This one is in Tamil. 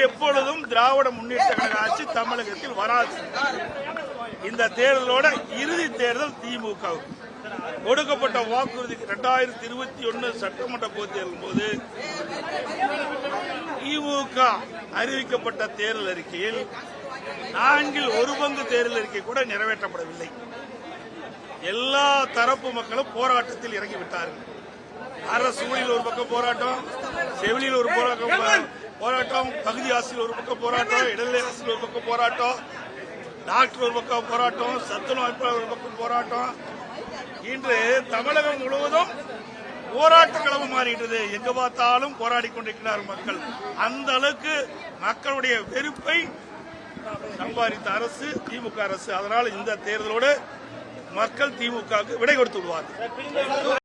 எப்பொழுதும் திராவிட முன்னேற்ற கழக ஆட்சி தமிழகத்தில் வராது. இந்த தேர்தலோட இறுதி தேர்தல் திமுக கொடுக்கப்பட்ட வாக்குறுதி 2021 சட்டமன்ற பொதுத் தேர்தல் போது திமுக அறிவிக்கப்பட்ட தேர்தல் அறிக்கையில் 1/4 பங்கு தேர்தல் அறிக்கை கூட நிறைவேற்றப்படவில்லை. எல்லா தரப்பு மக்களும் போராட்டத்தில் இறங்கிவிட்டார்கள். அரசூழில் ஒரு பக்கம் போராட்டம், செவிலியில் ஒரு போராட்டம், பகுதி ஆசிரியர் ஒரு பக்கம் போராட்டம், இடைநிலை ஆசிரியர் ஒரு பக்கம் போராட்டம், டாக்டர் ஒரு பக்கம் போராட்டம், சத்துணவு அமைப்பாளர் ஒரு பக்கம் போராட்டம். இன்று தமிழகம் முழுவதும் போராட்ட களம் மாறிட்டது. எங்க பார்த்தாலும் போராடி கொண்டிருக்கிறார் மக்கள். அந்த அளவுக்கு மக்களுடைய வெறுப்பை சம்பாதித்த அரசு திமுக அரசு. அதனால் இந்த தேர்தலோடு மக்கள் திமுகவுக்கு விடை கொடுத்து விடுவார்கள்.